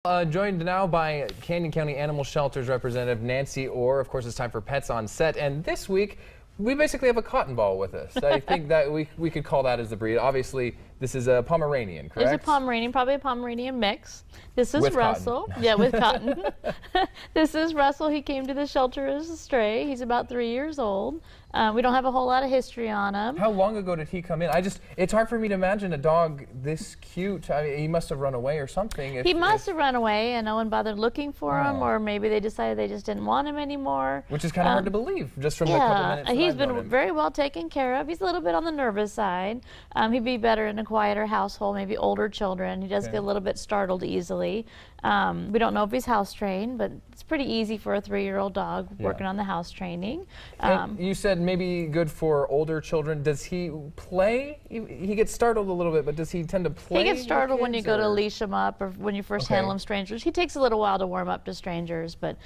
Joined now by Canyon County Animal Shelters representative Nancy Orr. Of course, it's time for Pets on Set, and this week we basically have a cotton ball with us. I think that we could call that as the breed. Obviously, this is a Pomeranian, correct? There's a Pomeranian, probably a Pomeranian mix. This is with Russell. Cotton. Yeah, with Cotton. This is Russell. He came to the shelter as a stray. He's about 3 years old. We don't have a whole lot of history on him. How long ago did he come in? It's hard for me to imagine a dog this cute. I mean, he must have run away or something. He must have run away and no one bothered looking for him, or maybe they decided they just didn't want him anymore. Which is kind of hard to believe, just from the couple minutes that he's I've known been him. very well taken care of. He's a little bit on the nervous side. He'd be better in a quieter household, maybe older children. He does get a little bit startled easily. We don't know if he's house trained, but it's pretty easy for a 3-year-old dog working on the house training. You said maybe good for older children. Does he play? He gets startled a little bit, but does he tend to play? He gets startled when you go to or? leash him up, or when you first handle him strangers. He takes a little while to warm up to strangers, but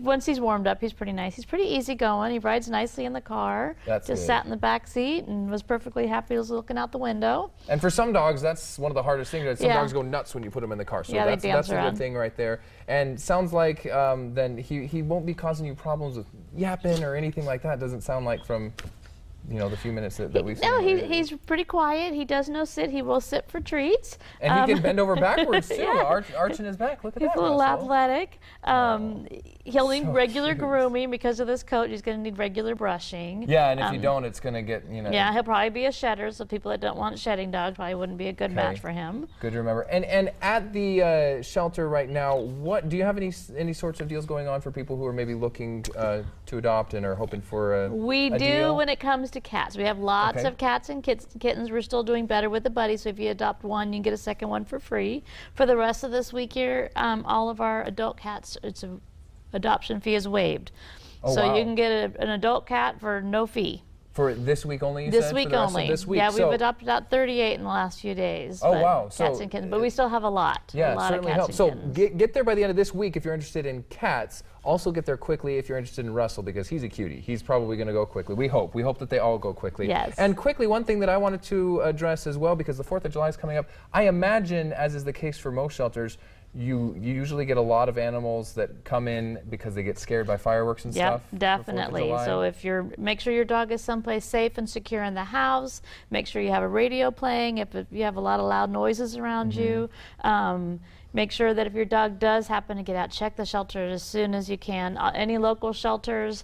once he's warmed up, he's pretty nice. He's pretty easygoing. He rides nicely in the car. That's just good. Sat in the back seat and was perfectly happy. He was looking out the window. And for some dogs, that's one of the hardest things. Some dogs go nuts when you put them in the car. So that's a good thing right there. And sounds like then he won't be causing you problems with yapping or anything like that. Doesn't sound like from the few minutes that we've seen. No, he's pretty quiet. He does know sit. He will sit for treats. And he can bend over backwards too, arching his back. Look at that. He's a little Russell. athletic. He'll need regular cute. grooming because of this coat. He's going to need regular brushing. Yeah, and if you don't, it's going to get Yeah, he'll probably be a shedder. So people that don't want shedding dogs probably wouldn't be a good match for him. Good to remember. And at the shelter right now, what do you have any sorts of deals going on for people who are maybe looking to adopt and are hoping for a deal when it comes to cats. We have lots of cats and kittens. We're still doing better with the buddies. So if you adopt one, you can get a second one for free. For the rest of this week here, all of our adult cats, adoption fee is waived. So you can get an adult cat for no fee. For this week only, you this said? week For the rest only. of this week. Yeah, we've adopted out 38 in the last few days. Oh, wow. Cats and kittens, but we still have a lot. Yeah, a lot certainly of cats helps. and So get there by the end of this week if you're interested in cats. Also get there quickly if you're interested in Russell, because he's a cutie. He's probably going to go quickly. We hope that they all go quickly. Yes. And quickly, one thing that I wanted to address as well, because the 4th of July is coming up, I imagine, as is the case for most shelters, you usually get a lot of animals that come in because they get scared by fireworks and stuff. Yep, definitely. So if make sure your dog is someplace safe and secure in the house. Make sure you have a radio playing if you have a lot of loud noises around you. Make sure that if your dog does happen to get out, check the shelter as soon as you can. Any local shelters,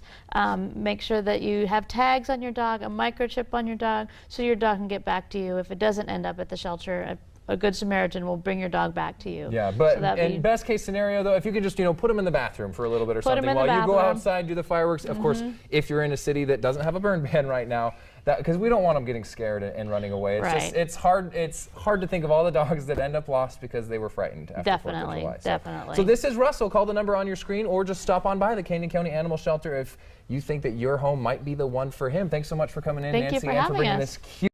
make sure that you have tags on your dog, a microchip on your dog, so your dog can get back to you if it doesn't end up at the shelter. A good Samaritan will bring your dog back to you. Yeah, but in best case scenario though, if you can just put them in the bathroom for a little bit or something while you go outside, do the fireworks. Of course, if you're in a city that doesn't have a burn ban right now, because we don't want them getting scared and running away. It's hard to think of all the dogs that end up lost because they were frightened after 4th of July. Definitely. So this is Russell. Call the number on your screen or just stop on by the Canyon County Animal Shelter if you think that your home might be the one for him. Thanks so much for coming in, Nancy, Thank you for and for having bringing us. this cute